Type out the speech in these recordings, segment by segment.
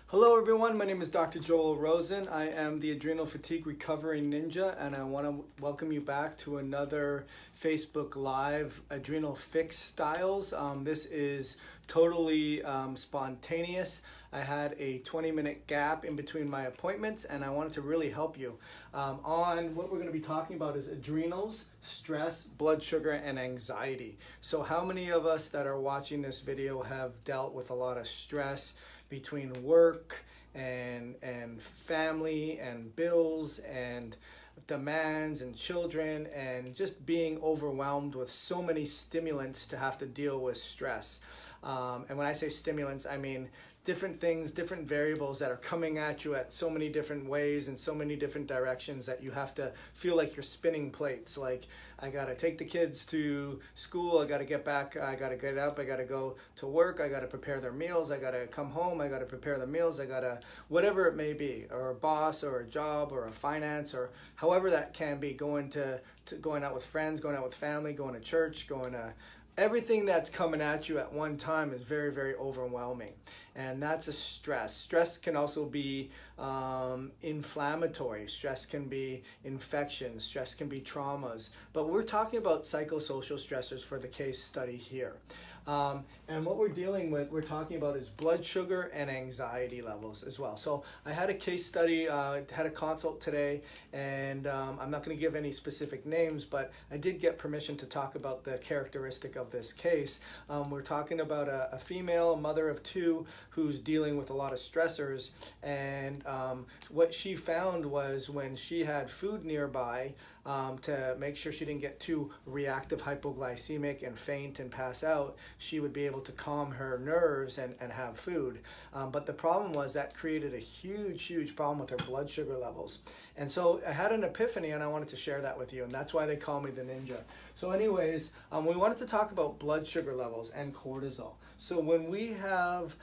Hello everyone, my name is Dr. Joel Rosen. I am the Adrenal Fatigue Recovery Ninja, and I want to welcome you back to another Facebook Live Adrenal Fix Styles. This is totally spontaneous. I had a 20-minute gap in between my appointments, and I wanted to really help you. On what we're going to be talking about is adrenals, stress, blood sugar, and anxiety. So how many of us that are watching this video have dealt with a lot of stress between work and family and bills and demands and children, and just being overwhelmed with so many stimulants to have to deal with stress? And when I say stimulants, I mean different things, different variables that are coming at you at so many different ways and so many different directions that you have to feel like you're spinning plates. Like, I gotta take the kids to school, I gotta get back, I gotta get up, I gotta go to work, I gotta prepare their meals, I gotta come home, I gotta prepare the meals, I gotta, whatever it may be, or a boss or a job or a finance or however that can be, going out with friends, going out with family, going to church, going to everything that's coming at you at one time is very, very overwhelming. And that's a stress. Stress can also be inflammatory. Stress can be infections. Stress can be traumas. But we're talking about psychosocial stressors for the case study here. And what we're talking about is blood sugar and anxiety levels as well. So I had a case study, had a consult today, and I'm not going to give any specific names, but I did get permission to talk about the characteristic of this case. We're talking about a female, a mother of two, who's dealing with a lot of stressors, and what she found was when she had food nearby, to make sure she didn't get too reactive, hypoglycemic, and faint and pass out, she would be able to calm her nerves and have food. But the problem was that created a huge problem with her blood sugar levels. And so I had an epiphany, and I wanted to share that with you, and that's why they call me the ninja. So anyways, we wanted to talk about blood sugar levels and cortisol. So when we have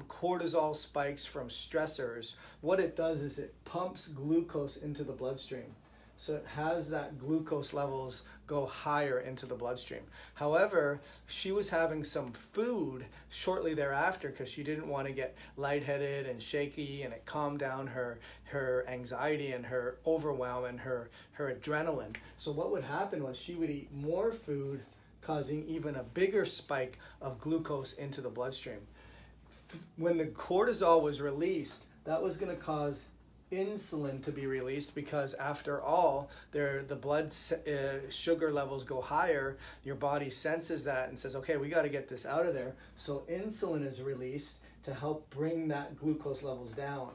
cortisol spikes from stressors, what it does is it pumps glucose into the bloodstream. So it has that glucose levels go higher into the bloodstream. However, she was having some food shortly thereafter because she didn't want to get lightheaded and shaky, and it calmed down her anxiety and her overwhelm and her adrenaline. So what would happen was she would eat more food, causing even a bigger spike of glucose into the bloodstream. When the cortisol was released, that was going to cause insulin to be released, because after all, the blood sugar levels go higher. Your body senses that and says, okay, we got to get this out of there. So insulin is released to help bring that glucose levels down.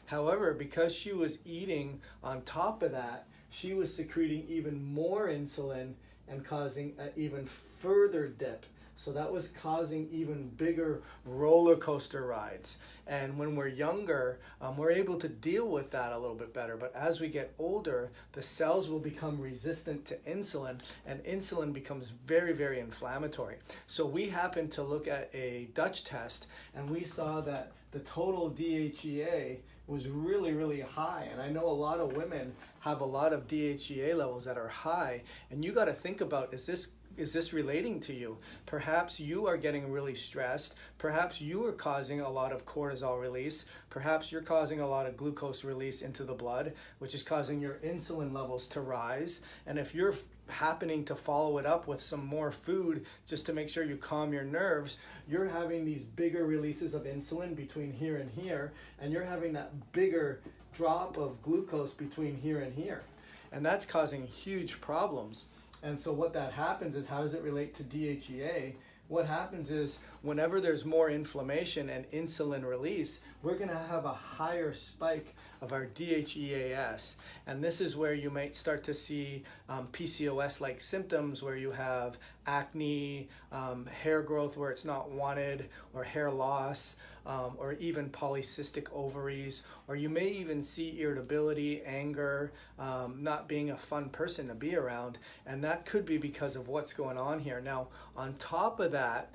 However, because she was eating on top of that, she was secreting even more insulin and causing an even further dip. So that was causing even bigger roller coaster rides. And when we're younger, we're able to deal with that a little bit better. But as we get older, the cells will become resistant to insulin, and insulin becomes very, very inflammatory. So we happened to look at a Dutch test, and we saw that the total DHEA was really, really high. And I know a lot of women have a lot of DHEA levels that are high. And you got to think about, is this relating to you? Perhaps you are getting really stressed. Perhaps you are causing a lot of cortisol release. Perhaps you're causing a lot of glucose release into the blood, which is causing your insulin levels to rise. And if you're happening to follow it up with some more food just to make sure you calm your nerves, you're having these bigger releases of insulin between here and here, and you're having that bigger drop of glucose between here and here. And that's causing huge problems. And so what that happens is, how does it relate to DHEA? What happens is, whenever there's more inflammation and insulin release, we're going to have a higher spike of our DHEAS. And this is where you might start to see PCOS-like symptoms, where you have acne, hair growth where it's not wanted, or hair loss, or even polycystic ovaries, or you may even see irritability, anger, not being a fun person to be around, and that could be because of what's going on here. Now, on top of that,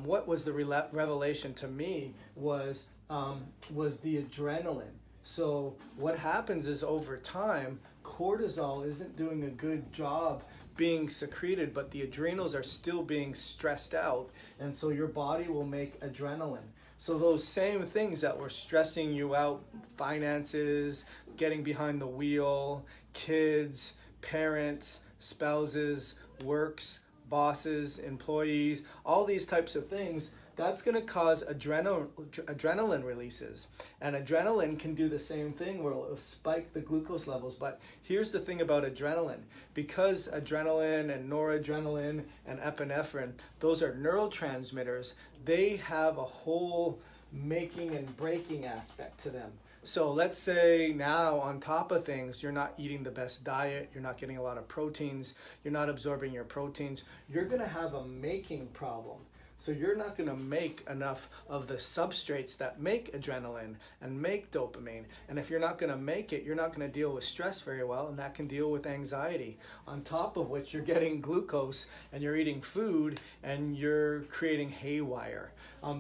what was the revelation to me was the adrenaline. So what happens is, over time, cortisol isn't doing a good job being secreted, but the adrenals are still being stressed out, and so your body will make adrenaline. So those same things that were stressing you out, finances, getting behind the wheel, kids, parents, spouses, works, bosses, employees, all these types of things, that's going to cause adrenaline releases. And adrenaline can do the same thing where it'll spike the glucose levels. But here's the thing about adrenaline. Because adrenaline and noradrenaline and epinephrine, those are neurotransmitters, they have a whole making and breaking aspect to them. So let's say now on top of things, you're not eating the best diet, you're not getting a lot of proteins, you're not absorbing your proteins, you're going to have a making problem. So you're not going to make enough of the substrates that make adrenaline and make dopamine. And if you're not going to make it, you're not going to deal with stress very well, and that can deal with anxiety. On top of which, you're getting glucose and you're eating food and you're creating haywire.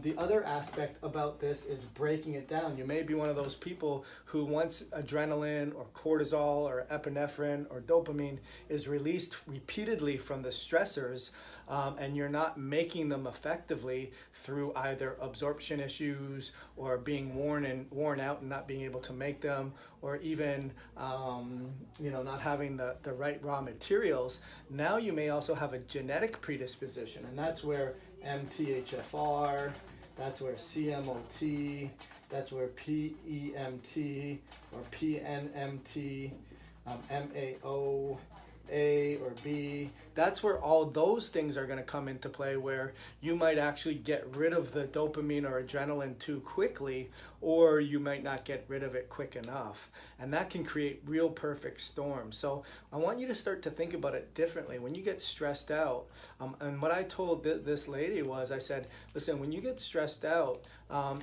The other aspect about this is breaking it down. You may be one of those people who once adrenaline or cortisol or epinephrine or dopamine is released repeatedly from the stressors, and you're not making them effectively through either absorption issues or being worn out and not being able to make them, or even not having the right raw materials. Now you may also have a genetic predisposition, and that's where MTHFR, that's where CMOT, that's where PEMT or PNMT, MAO, A or B. That's where all those things are going to come into play, where you might actually get rid of the dopamine or adrenaline too quickly, or you might not get rid of it quick enough. And that can create real perfect storms. So I want you to start to think about it differently. When you get stressed out, and what I told this lady was, I said, listen, when you get stressed out,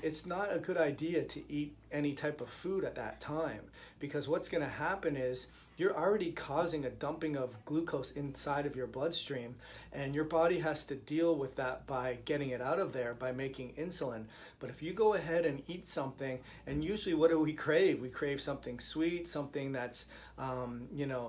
it's not a good idea to eat any type of food at that time, because what's going to happen is you're already causing a dumping of glucose inside of your bloodstream, and your body has to deal with that by getting it out of there by making insulin. But if you go ahead and eat something, and usually what do we crave? We crave something sweet, something that's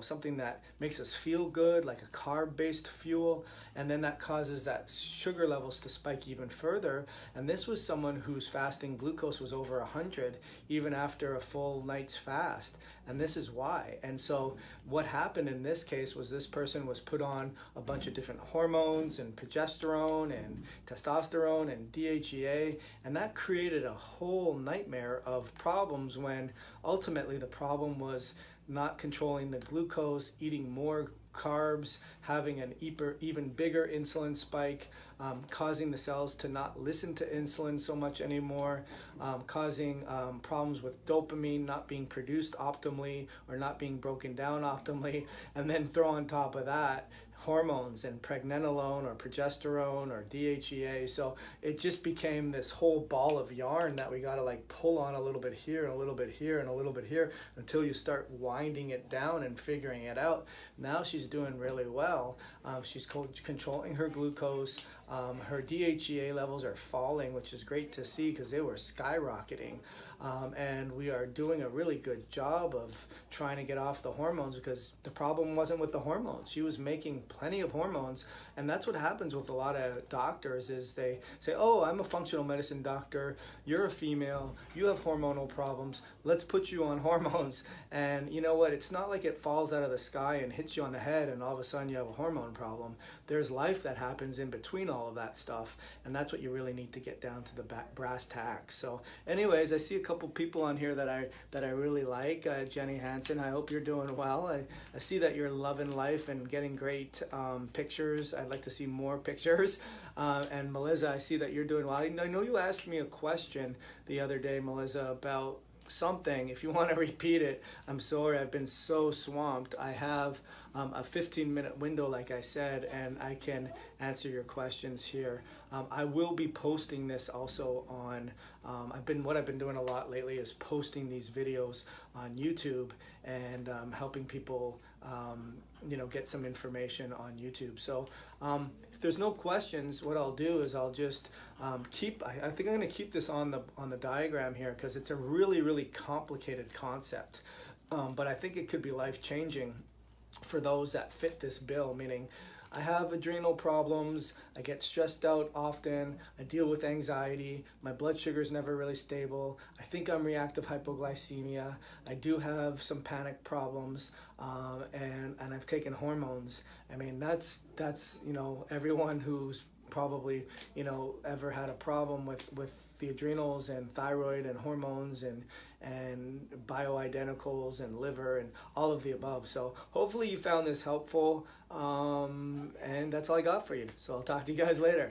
something that makes us feel good, like a carb-based fuel, and then that causes that sugar levels to spike even further. And this was someone whose fasting glucose was over 100 even after a full night's fast, and this is why. And so what happened in this case was this person was put on a bunch of different hormones and progesterone and testosterone and DHEA, and that created a whole nightmare of problems, when ultimately the problem was not controlling the glucose, eating more carbs, having an even bigger insulin spike, causing the cells to not listen to insulin so much anymore, causing problems with dopamine not being produced optimally or not being broken down optimally, and then throw on top of that hormones and pregnenolone or progesterone or DHEA. So it just became this whole ball of yarn that we got to like pull on a little bit here and a little bit here and a little bit here until you start winding it down and figuring it out. Now she's doing really well. She's controlling her glucose. Her DHEA levels are falling, which is great to see because they were skyrocketing. And we are doing a really good job of trying to get off the hormones, because the problem wasn't with the hormones. She was making plenty of hormones, and that's what happens with a lot of doctors is they say, oh, I'm a functional medicine doctor, you're a female, you have hormonal problems, let's put you on hormones. And you know what, it's not like it falls out of the sky and hits you on the head and all of a sudden you have a hormone problem. There's life that happens in between all of that stuff, and that's what you really need to get down to the brass tacks. So anyways, I see a couple people on here that I really like. Jenny Hansen, I hope you're doing well. I see that you're loving life and getting great pictures. I'd like to see more pictures. And Melissa, I see that you're doing well. I know you asked me a question the other day, Melissa, about something. If you want to repeat it, I'm sorry, I've been so swamped. I have a 15-minute window, like I said, and I can answer your questions here. I will be posting this also on, what I've been doing a lot lately is posting these videos on YouTube and helping people get some information on YouTube. So if there's no questions, what I'll do is I'll just I think I'm going to keep this on the diagram here because it's a really, really complicated concept. But I think it could be life-changing for those that fit this bill, meaning I have adrenal problems, I get stressed out often, I deal with anxiety, my blood sugar is never really stable, I think I'm reactive hypoglycemia, I do have some panic problems, and I've taken hormones. I mean, that's you know, everyone who's probably, you know, ever had a problem with the adrenals and thyroid and hormones and bioidenticals and liver and all of the above. So hopefully you found this helpful, and that's all I got for you. So I'll talk to you guys later.